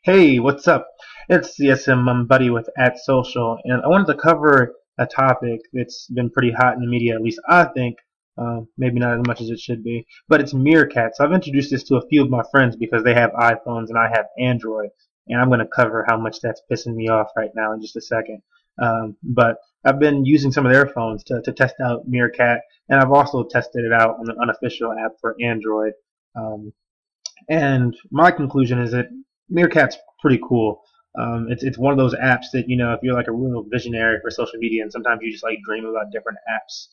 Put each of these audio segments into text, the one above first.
Hey, what's up? It's CSM, I'm Buddy with at Social, and I wanted to cover a topic that's been pretty hot in the media, at least I think, maybe not as much as it should be, but it's Meerkat. So I've introduced this to a few of my friends because they have iPhones and I have Android, and I'm going to cover how much that's pissing me off right now in just a second. But I've been using some of their phones to test out Meerkat, and I've also tested it out on the unofficial app for Android. Um, and my conclusion is that Meerkat's pretty cool. It's one of those apps that if you're like a real visionary for social media, and sometimes you just like dream about different apps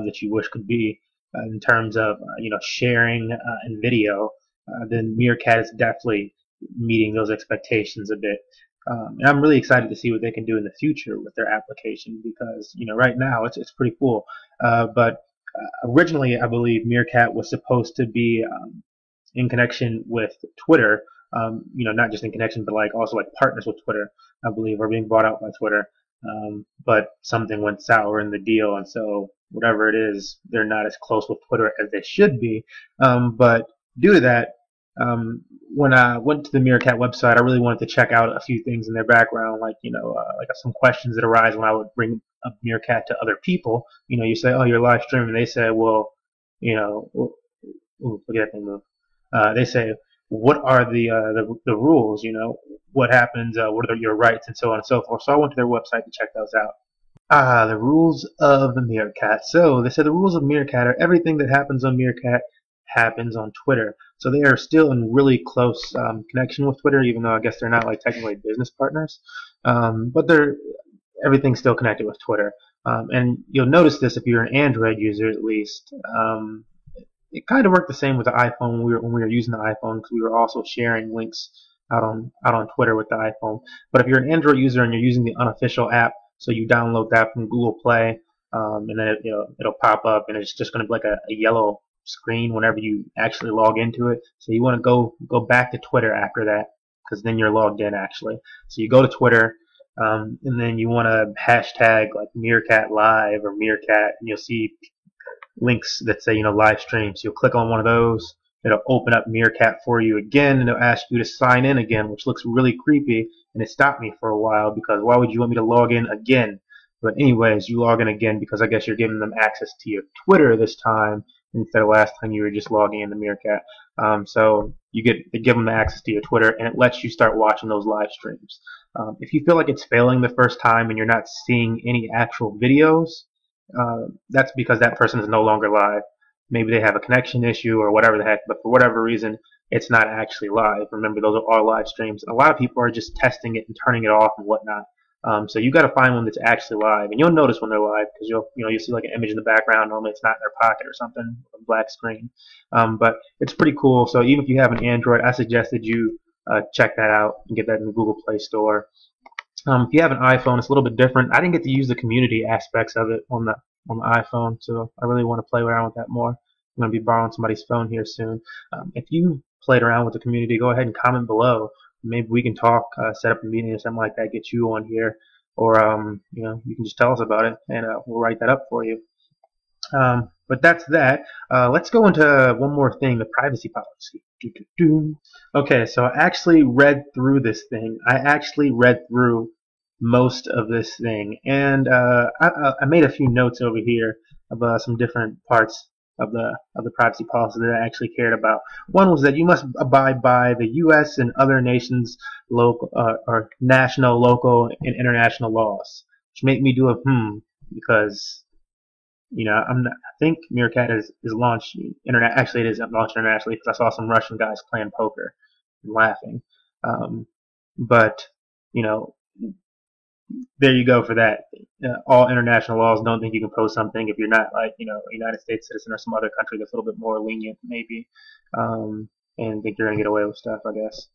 that you wish could be in terms of sharing and video. Then Meerkat is definitely meeting those expectations a bit. And I'm really excited to see what they can do in the future with their application because right now it's pretty cool. But originally, I believe Meerkat was supposed to be in connection with Twitter. Not just in connection, but like also like partners with Twitter, I believe, are being bought out by Twitter. But something went sour in the deal, and so whatever it is, they're not as close with Twitter as they should be. But due to that, when I went to the Meerkat website, I really wanted to check out a few things in their background, like like some questions that arise when I would bring up Meerkat to other people. You say, "Oh, you're live streaming," and they say, "Well, look at that thing move." They say, what are the rules? What happens? What are your rights, and so on and so forth. So I went to their website to check those out. The rules of the Meerkat. So they said the rules of Meerkat are everything that happens on Meerkat happens on Twitter. So they are still in really close connection with Twitter, even though I guess they're not like technically business partners. But they're everything's still connected with Twitter. And you'll notice this if you're an Android user at least. It kind of worked the same with the iPhone when we were using the iPhone because we were also sharing links out on Twitter with the iPhone. But if you're an Android user and you're using the unofficial app, so you download that from Google Play, and then it'll pop up and it's just going to be like a yellow screen whenever you actually log into it. So you want to go back to Twitter after that because then you're logged in actually. So you go to Twitter. And then you want to hashtag like Meerkat Live or Meerkat, and you'll see links that say live streams. You'll click on one of those. It'll open up Meerkat for you again, and it'll ask you to sign in again, which looks really creepy. And it stopped me for a while because why would you want me to log in again? But anyways, you log in again because I guess you're giving them access to your Twitter this time instead of last time you were just logging into Meerkat. So you give them access to your Twitter, and it lets you start watching those live streams. If you feel like it's failing the first time and you're not seeing any actual videos, that's because that person is no longer live. Maybe they have a connection issue or whatever the heck, but for whatever reason, it's not actually live. Remember, those are all live streams. And a lot of people are just testing it and turning it off and whatnot. So you got to find one that's actually live, and you'll notice when they're live because you'll see like an image in the background. Normally, it's not in their pocket or something, a black screen. But it's pretty cool. So even if you have an Android, I suggested you check that out and get that in the Google Play Store. If you have an iPhone, it's a little bit different. I didn't get to use the community aspects of it on the iPhone, so I really want to play around with that more. I'm going to be borrowing somebody's phone here soon. If you played around with the community, go ahead and comment below. Maybe we can talk, set up a meeting or something like that, get you on here, or you can just tell us about it, and we'll write that up for you. But that's that. Let's go into one more thing, the privacy policy. Okay, so I actually read through this thing. I actually read through most of this thing, and I made a few notes over here about some different parts of the privacy policy that I actually cared about. One was that you must abide by the U.S. and other nations' local or national, local, and international laws, which made me do a because I think Meerkat is launched Actually, it is launched internationally because I saw some Russian guys playing poker and laughing. But you know, there you go for that. All international laws don't think you can post something if you're not like a United States citizen or some other country that's a little bit more lenient, maybe, and think you're gonna get away with stuff, I guess.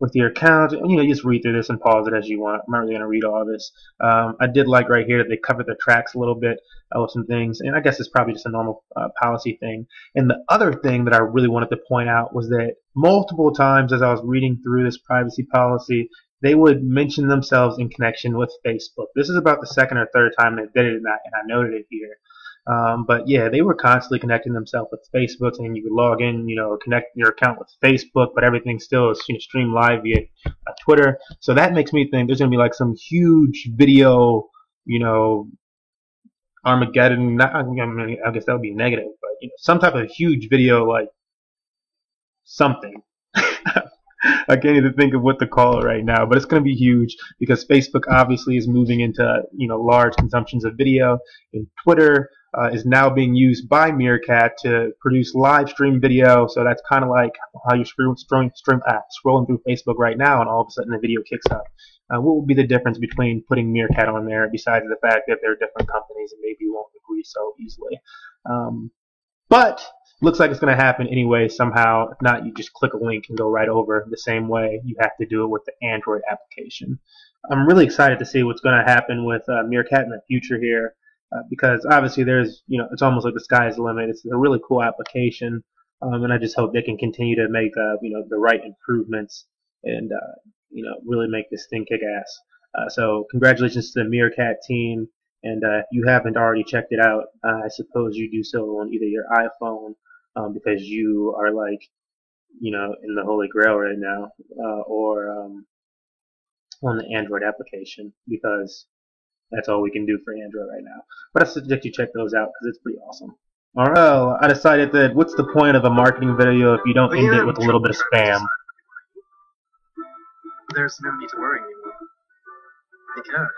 With your account, you just read through this and pause it as you want. I'm not really going to read all of this. I did like right here that they covered their tracks a little bit with some things, and I guess it's probably just a normal policy thing. And the other thing that I really wanted to point out was that multiple times as I was reading through this privacy policy, they would mention themselves in connection with Facebook. This is about the second or third time they did it, and I noted it here. But yeah, they were constantly connecting themselves with Facebook, and you could log in, connect your account with Facebook, but everything still is streamed live via Twitter. So that makes me think there's gonna be like some huge video, you know, Armageddon. Not, I mean, I guess that would be negative, but some type of huge video like something. I can't even think of what to call it right now, but it's going to be huge because Facebook obviously is moving into large consumptions of video, and Twitter is now being used by Meerkat to produce live stream video. So that's kind of like how you're scrolling through Facebook right now, and all of a sudden the video kicks up. What would be the difference between putting Meerkat on there, besides the fact that they're different companies and maybe you won't agree so easily? But looks like it's going to happen anyway somehow. If not, you just click a link and go right over the same way you have to do it with the Android application. I'm really excited to see what's going to happen with Meerkat in the future here, because obviously there's, it's almost like the sky's the limit. It's a really cool application, and I just hope they can continue to make, the right improvements and, really make this thing kick ass. So congratulations to the Meerkat team. And if you haven't already checked it out, I suppose you do so on either your iPhone, because you are like, in the Holy Grail right now, or on the Android application, because that's all we can do for Android right now. But I suggest you check those out because it's pretty awesome. Alright, well, I decided that what's the point of a marketing video if you don't end it with a little bit of spam? There's no need to worry anymore. Because